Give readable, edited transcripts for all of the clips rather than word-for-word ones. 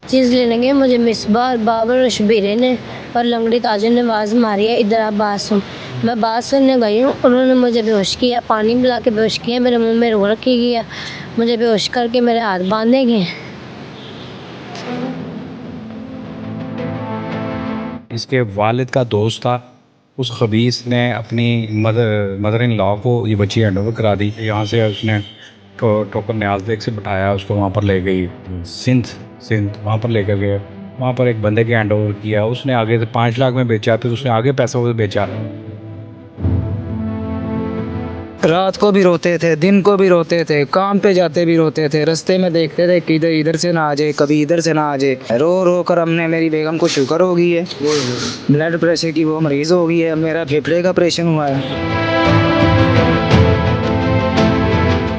चीज़ लेने गए, मुझे मिसबा बाबर और शबीरे ने और लंगड़ी ताजर ने आवाज़ मारी है, इधर आप बात सुन। मैं बात सुनने गई हूँ, उन्होंने मुझे बेहोश किया, पानी मिला के बेहोश किया, मेरे मुंह में रो रखी गया, मुझे बेहोश करके मेरे हाथ बांधे गए। इसके वालिद का दोस्त था। उस खबीस ने अपनी मदर इन लॉ को ये बच्ची हैंड ओवर करा दी। यहाँ से उसने टोकर न्याज बेग से बिठाया, उसको वहाँ पर ले गई सिंध वहाँ पर लेकर गए। वहाँ पर एक बंदे के हैंड ओवर किया, उसने आगे से 5 लाख में बेचा, फिर उसने आगे पैसों से बेचा। रात को भी रोते थे, दिन को भी रोते थे, काम पे जाते भी रोते थे, रास्ते में देखते थे कि इधर से ना आ जाए, कभी इधर से ना आ जाए। रो रो कर हमने, मेरी बेगम को शुगर हो गई है, ब्लड प्रेशर की वो मरीज हो गई है, मेरा फेफड़े का ऑपरेशन हुआ है।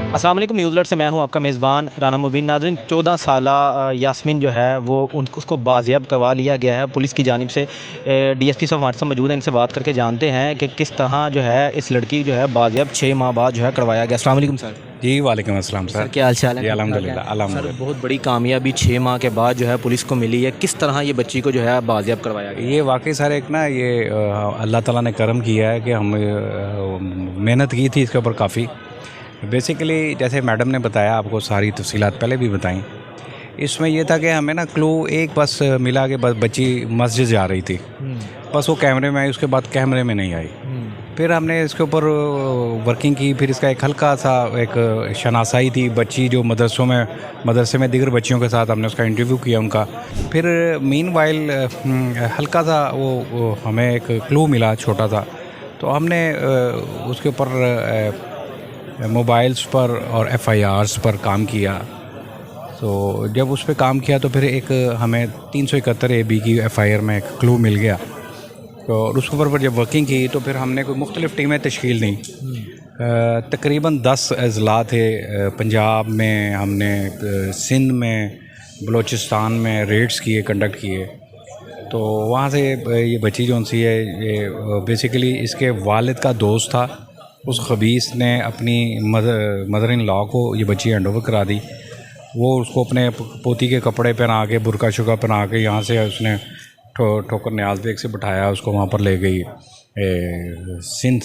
अस्सलाम वालेकुम, न्यूज़ अलर्ट से मैं हूं आपका मेज़बान राना मुबीन। नाज़रीन, 14 साला यास्मीन जो है वो उसको बाजियाब करवा लिया गया है पुलिस की जानिब से। डीएसपी साहब हमारे साथ मौजूद हैं, इनसे बात करके जानते हैं कि किस तरह जो है इस लड़की जो है बाजियाब 6 माह बाद जो है करवाया गया। अस्सलाम वालेकुम सर। जी वालेकुम अस्सलाम सर। क्या हाल चाल है? अल्हम्दुलिल्लाह सर, बहुत बड़ी कामयाबी 6 माह के बाद जो है पुलिस को मिली है, किस तरह ये बच्ची को जो है बाजियाब करवाया गया? ये वाकई सर एक ना ये अल्लाह ताला ने करम किया है कि हम मेहनत की थी इसके ऊपर काफ़ी। बेसिकली जैसे मैडम ने बताया, आपको सारी तफसीलात पहले भी बताई। इसमें यह था कि हमें ना क्लू एक बस मिला कि बस बच्ची मस्जिद जा रही थी, बस वो कैमरे में आई, उसके बाद कैमरे में नहीं आई। फिर हमने इसके ऊपर वर्किंग की, फिर इसका एक हल्का सा एक शनासाई थी बच्ची जो मदरसे में दिगर बच्चियों के साथ हमने उसका इंटरव्यू किया उनका। फिर मीनवाइल हल्का सा वो हमें एक क्लू मिला छोटा सा, तो हमने उसके ऊपर मोबाइल्स पर और एफआईआर्स पर काम किया। तो जब उस पर काम किया तो फिर एक हमें 371 AB की एफआईआर में एक क्लू मिल गया। तो उसके ऊपर जब वर्किंग की तो फिर हमने कोई मुख्तलिफ़ टीमें तश्कील दी। तकरीबन 10 अजला थे। पंजाब में हमने, सिंध में, बलूचिस्तान में रेड्स किए, कंडक्ट किए। तो वहाँ से ये बच्ची जो सी है, ये बेसिकली इसके वालिद का दोस्त था। उस खबीस ने अपनी मदर इन लॉ को ये बच्ची हैंड ओवर करा दी। वो उसको अपने पोती के कपड़े पहना के, बुरका शुका पहना के, यहाँ से उसने ठोकर न्याज बेग से बिठाया, उसको वहाँ पर ले गई सिंध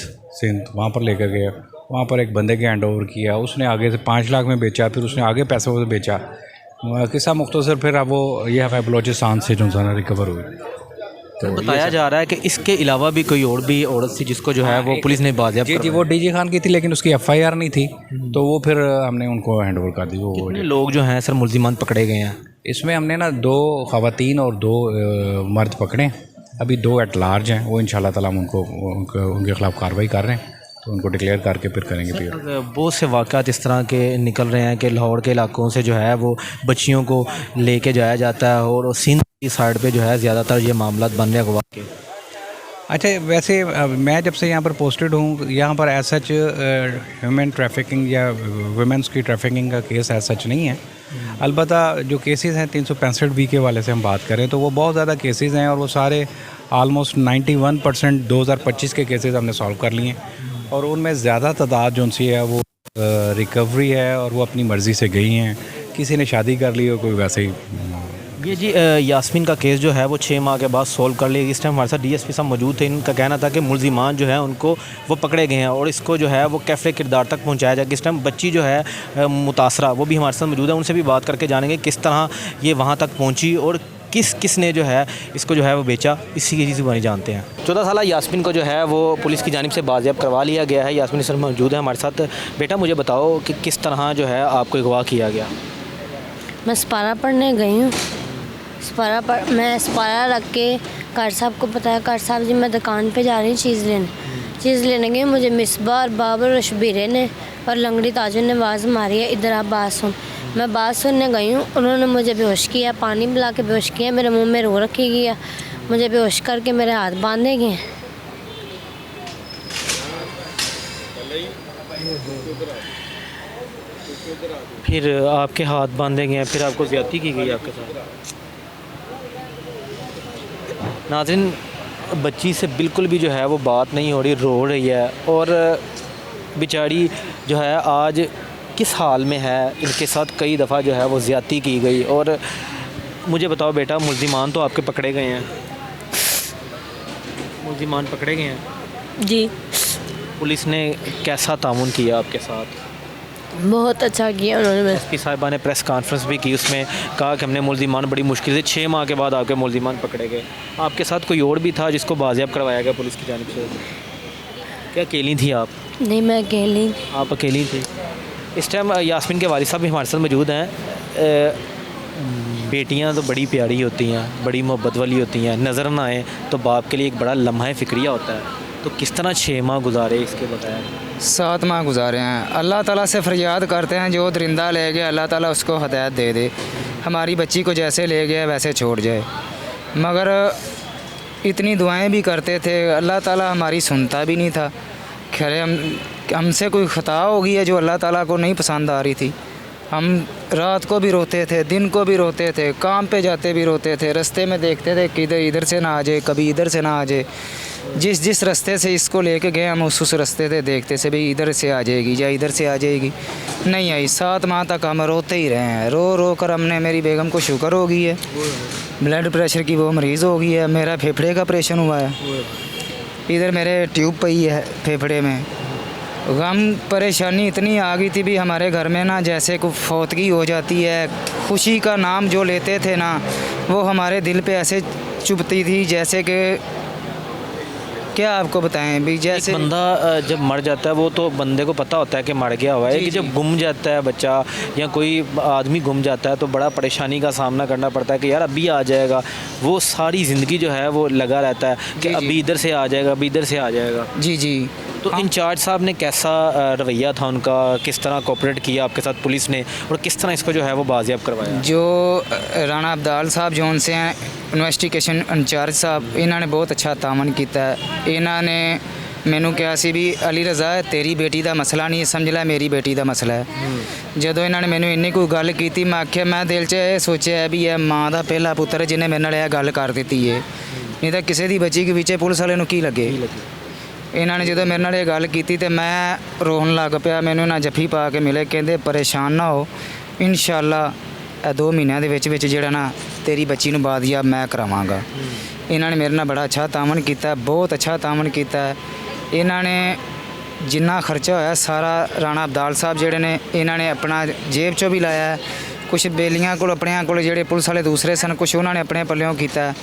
वहाँ पर लेकर गए। वहाँ पर एक बंदे के हैंड ओवर किया, उसने आगे से 5 लाख में बेचा, फिर उसने आगे पैसों से बेचा। किस्सा मुख्तसर फिर अब वो ये हमें बलूचिस्तान से जो है रिकवर हुई। तो बताया जा रहा है कि इसके अलावा भी कोई और भी औरत थी जिसको जो है वो पुलिस ने बाजियाब जी वो डीजे खान की थी, लेकिन उसकी एफआईआर नहीं थी, तो वो फिर हमने उनको हैंड ओवर कर दी। वो कितने लोग जो हैं सर मुल्जिमान पकड़े गए हैं? इसमें हमने ना 2 ख़वातीन और 2 मर्द पकड़े। अभी 2 एट लार्ज हैं, वो इंशाल्लाह ताला हम उनके ख़िलाफ़ कार्रवाई कर रहे हैं, तो उनको डिक्लेयर करके फिर करेंगे। फिर बहुत से वाक़यात इस तरह के निकल रहे हैं कि लाहौर के इलाकों से जो है वो बच्चियों को लेके जाया जाता है, और सिंध की साइड पे जो है ज़्यादातर ये मामला बन रहे हैं अगवा के। अच्छा, वैसे मैं जब से यहाँ पर पोस्टेड हूँ, यहाँ पर एज सच ह्यूमन ट्रैफिकिंग या वुमेंस की ट्रैफिकिंग का केस एज सच नहीं है। अलबत्ता जो केसेस हैं 365B के वाले से हम बात करें तो वो बहुत ज़्यादा केसेस हैं, और वो सारे आलमोस्ट 91% 2025 के केसेस हमने सॉल्व कर लिए हैं। और उनमें ज़्यादा तादाद जो सी है वो रिकवरी है, और वो अपनी मर्ज़ी से गई हैं। किसी ने शादी कर ली हो, कोई वैसे ही। ये जी यास्मीन का केस जो है वो 6 माह के बाद सोल्व कर लिया। इस टाइम हमारे साथ डीएसपी साहब मौजूद थे। इनका कहना था कि मुल्जिमान जो है उनको वो पकड़े गए हैं और इसको जो है वो कैफ़े किरदार तक पहुंचाया जाएगा। इस टाइम बच्ची जो है मुतासरा, वो भी हमारे साथ मौजूद है, उनसे भी बात करके जानेंगे किस तरह ये वहाँ तक पहुँची और किसने जो है इसको जो है वो बेचा। इसी की चीज़ बारे जानते हैं। 14 साला यास्मीन को जो है वो पुलिस की जानिब से बाजियाब करवा लिया गया है। यास्मीन सर मौजूद है हमारे साथ। बेटा, मुझे बताओ कि किस तरह जो है आपको अगवा किया गया? मैं सपारा पढ़ने गई हूँ, मैं सपारा रख के कार साहब को बताया, कार साहब जी मैं दुकान पे जा रही हूँ चीज़ लेने गई, मुझे मिसबा और बाबर और शबीरे ने और लंगड़ी ताजर ने आवाज़ मारी है, इधर आप बात सुन। मैं बात सुनने गई हूँ, उन्होंने मुझे बेहोश किया, पानी मिला के बेहोश किया, मेरे मुंह में रो रखी गया, मुझे बेहोश करके मेरे हाथ बांधे गए। फिर आपके हाथ बांधे गए हैं, फिर आपको ज़्यादती की गई आपके साथ? नाज़रीन, बच्ची से बिल्कुल भी जो है वो बात नहीं हो रही, रो रही है, और बेचारी जो है आज किस हाल में है। इनके साथ कई दफ़ा जो है वो ज़्यादती की गई, और मुझे बताओ बेटा, मुल्जिमान तो आपके पकड़े गए हैं, मुल्जिमान पकड़े गए हैं, जी पुलिस ने कैसा तामुन किया आपके साथ? बहुत अच्छा किया उन्होंने। एसपी साहिबा ने प्रेस कॉन्फ्रेंस भी की, उसमें कहा कि हमने मुल्जिमान बड़ी मुश्किल से 6 माह के बाद आपके मुल्जिमान पकड़े गए। आपके साथ कोई और भी था जिसको बाजियाब करवाया गया पुलिस की जानिब से? क्या अकेली थी आप? नहीं, मैं अकेली। आप अकेली थी? इस टाइम यास्मीन के वालिद साहब भी हमारे साथ मौजूद हैं। बेटियां तो बड़ी प्यारी होती हैं, बड़ी मोहब्बत वाली होती हैं, नज़र ना आए तो बाप के लिए एक बड़ा लम्हा फ़िक्रिया होता है। तो किस तरह 6 माह गुजारे इसके बताया? 7 माह गुजारे हैं। अल्लाह ताला से फरियाद करते हैं, जो दरिंदा ले गया अल्लाह ताला उसको हदायत दे दे, हमारी बच्ची को जैसे ले गया वैसे छोड़ जाए। मगर इतनी दुआएं भी करते थे, अल्लाह ताला हमारी सुनता भी नहीं था। खैर हमसे कोई ख़ता हो गई है जो अल्लाह ताला को नहीं पसंद आ रही थी। हम रात को भी रोते थे, दिन को भी रोते थे, काम पे जाते भी रोते थे, रास्ते में देखते थे कि इधर से ना आ जाए, कभी इधर से ना आ जाए। जिस रास्ते से इसको लेके गए हम उस रास्ते से देखते से भाई इधर से आ जाएगी या इधर से आ जाएगी, नहीं आई। 7 माह तक हम रोते ही रहे हैं। रो रो कर हमने, मेरी बेगम को शुगर हो गई है, ब्लड प्रेशर की वो मरीज़ हो गई है, मेरा फेफड़े का ऑपरेशन हुआ है, इधर मेरे ट्यूब पई है फेफड़े में। गम परेशानी इतनी आ गई थी भी हमारे घर में ना, जैसे कोई फौतगी हो जाती है। खुशी का नाम जो लेते थे ना, वो हमारे दिल पे ऐसे चुभती थी जैसे कि क्या आपको बताएं भी। जैसे एक बंदा जब मर जाता है वो तो बंदे को पता होता है कि मर गया हुआ है, कि जब गुम जाता है बच्चा या कोई आदमी गुम जाता है तो बड़ा परेशानी का सामना करना पड़ता है कि यार अभी आ जाएगा। वो सारी ज़िंदगी जो है वो लगा रहता है कि अभी इधर से आ जाएगा, अभी इधर से आ जाएगा। जी जी। तो इंचार्ज साहब ने कैसा रवैया था उनका, किस तरह कोऑपरेट किया आपके साथ पुलिस ने, और किस तरह इसको जो है वो बाजियाब करवाया? जो राणा अब्दाल साहब जो उनसे हैं इन्वेस्टिगेशन इंचार्ज साहब, इन्होंने बहुत अच्छा तामन किया है। इन्होंने मैनू कहा सी भी अली रज़ा तेरी बेटी का मसला नहीं, समझ लै मेरी बेटी का मसला है। जो इन्होंने मैनू इन्नी कोई गल की, मैं आख्या, मैं दिल च यह सोचा है भी यह माँ का पहला पुत्र जिन्हें मेरे नाल गल कर दी है, नहीं तो किसी की बच्ची के पीछे पुलिस वाले की लगे। इन्होंने जो मेरे नाल गल की तो मैं रोन लग पाया। मैनू ना जफ्फी पा के मिले, कहते परेशान ना हो, इंशाअल्लाह 2 महीनों के विच जिहड़ा ना तेरी बच्ची नूं बाजियाब मैं करावांगा। इन्होंने मेरे नाल बड़ा अच्छा तामन किया, बहुत अच्छा तामन किया। इन्होंने जिन्ना खर्चा होया सारा राणा अब्दाल साहब जिहड़े ने इन्होंने अपना जेब चों भी लाया है, कुछ बेलियां कोल अपने कोल जिहड़े पुलिस वाले दूसरे सन कुछ उन्होंने अपने पल्लियों किया।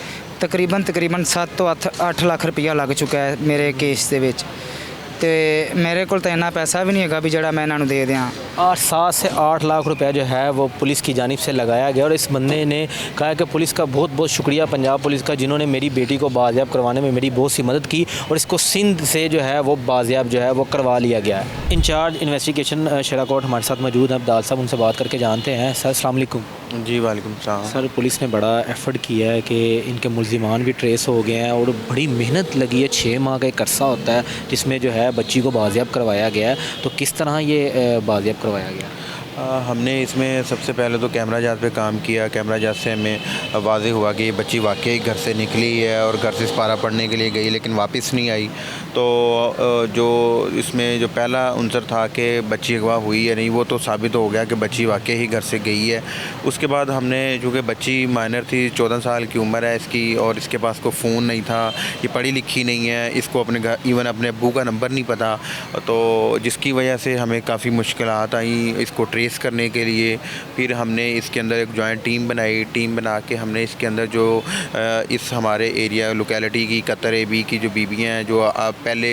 तकरीबन 7 तो 8 लाख रुपया लग चुका है मेरे केस दे विच, ते मेरे को इन्ना पैसा भी नहीं है भी जड़ा मैं इन्हों दे दें। 7 से 8 लाख रुपया जो है वो पुलिस की जानिब से लगाया गया, और इस बंदे ने कहा कि पुलिस का बहुत बहुत शुक्रिया, पंजाब पुलिस का, जिन्होंने मेरी बेटी को बाजियाब करवाने में मेरी बहुत सी मदद की, और इसको सिंध से जो है वो बाजियाब जो है वो करवा लिया गया है। इंचार्ज इन्वेस्टिगेशन शेराकोट हमारे साथ मौजूद हैं अब्दाल साहब, उनसे बात करके जानते हैं। सर अस्सलाम वालेकुम। जी वालेकुम सलाम। सर पुलिस ने बड़ा एफ़र्ट किया है कि इनके मुल्जिमान भी ट्रेस हो गए हैं, और बड़ी मेहनत लगी है। 6 माह का एक अरसा होता है जिसमें जो है बच्ची को बाजियाब करवाया गया है, तो किस तरह ये बाजियाब करवाया गया? हमने इसमें सबसे पहले तो कैमरा जात पे काम किया। कैमरा जात से हमें वाज़ेह हुआ कि ये बच्ची वाकई घर से निकली है और घर से सपारा पढ़ने के लिए गई लेकिन वापस नहीं आई। तो जो इसमें जो पहला अंसर था कि बच्ची अगवा हुई है नहीं, वो तो साबित हो गया कि बच्ची वाकई ही घर से गई है। उसके बाद हमने, चूँकि बच्ची माइनर थी, 14 साल की उम्र है इसकी, और इसके पास कोई फ़ोन नहीं था, ये पढ़ी लिखी नहीं है, इसको अपने घर इवन अपने अब्बू का नंबर नहीं पता, तो जिसकी वजह से हमें काफ़ी मुश्किलात आई इसको ट्रेस करने के लिए। फिर हमने इसके अंदर एक जॉइंट टीम बनाई। टीम बना के हमने इसके अंदर जो इस हमारे एरिया लोकेलिटी की कतर एबी की जो बीबियाँ हैं जो पहले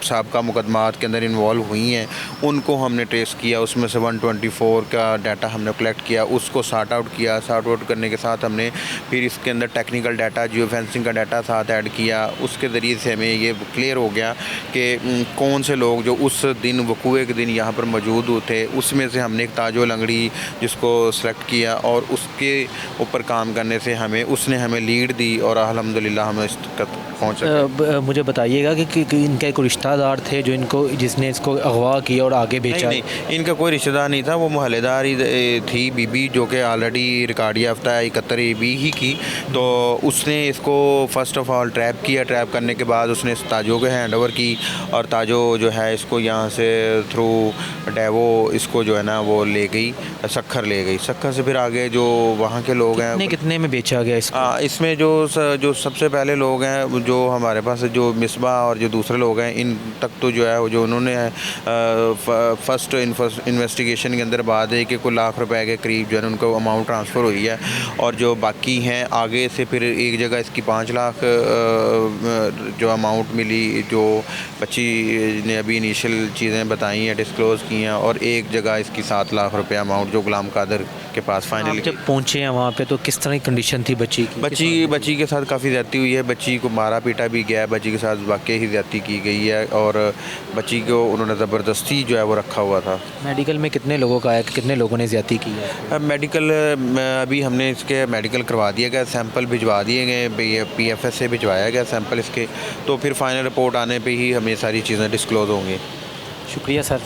साबका मुकदमात के अंदर इन्वॉल्व हुई हैं, उनको हमने ट्रेस किया। उसमें से 124 का डाटा हमने कलेक्ट किया, उसको सार्ट आउट किया। सार्ट आउट करने के साथ हमने फिर इसके अंदर टेक्निकल डाटा, जियो फेंसिंग का डाटा साथ ऐड किया। उसके ज़रिए से हमें ये क्लियर हो गया कि कौन से लोग जो उस दिन वकूए के दिन यहाँ पर मौजूद थे, उसमें से हमने एक ताजो लंगड़ी जिसको सेलेक्ट किया, और उसके ऊपर काम करने से उसने हमें लीड दी, और अल्हम्दुलिल्लाह हमें पहुँच सके। मुझे बताइएगा कि इनके कोई रिश्तेदार थे जो इनको जिसने इसको अगवा किया और आगे बेचा? नहीं, इनका कोई रिश्तेदार नहीं था, वो मोहल्लेदार ही थी बीबी, जो कि ऑलरेडी रिकॉर्ड याफ्ता है 71 बी ही की। तो उसने इसको फ़र्स्ट ऑफ ऑल ट्रैप किया, ट्रैप करने के बाद उसने ताजो को हैंड ओवर की, और ताजो जो है इसको यहाँ से थ्रू डेवो इसको जो है ना वो ले गई, सखर ले गई। सखर से फिर आगे जो वहाँ के लोग हैं, कितने में बेचा गया इसको? इसमें जो सबसे पहले लोग हैं जो हमारे पास जो मिसबा और जो दूसरे लोग हैं, इन तक तो जो है जो उन्होंने फर्स्ट इन्वेस्टिगेशन के अंदर बात है कि कुछ लाख रुपए के करीब जो है उनको अमाउंट ट्रांसफ़र हुई है, और जो बाकी हैं आगे से फिर एक जगह इसकी 5 लाख जो अमाउंट मिली, जो बच्ची ने अभी इनिशियल चीज़ें बताई हैं, डिस्क्लोज़ की हैं, और एक जगह इसकी 7 लाख रुपए अमाउंट जो गुलाम कादर के पास फाइनली। जब पहुँचे हैं वहाँ पे तो किस तरह की कंडीशन थी बच्ची की? बच्ची के साथ काफ़ी ज़्यादती हुई है, बच्ची को मारा पीटा भी गया है, बच्ची के साथ वाकई ही ज़्यादती की गई है, और बच्ची को उन्होंने ज़बरदस्ती जो है वो रखा हुआ था। मेडिकल में कितने लोगों का है, कितने लोगों ने ज़्यादती की है? मेडिकल अभी हमने इसके मेडिकल करवा दिया गया, सैंपल भिजवा दिए गए, PFS से भिजवाया गया सैंपल इसके, तो फिर फाइनल रिपोर्ट आने पे ही हमें सारी चीज़ें डिस्क्लोज़ होंगी। शुक्रिया सर।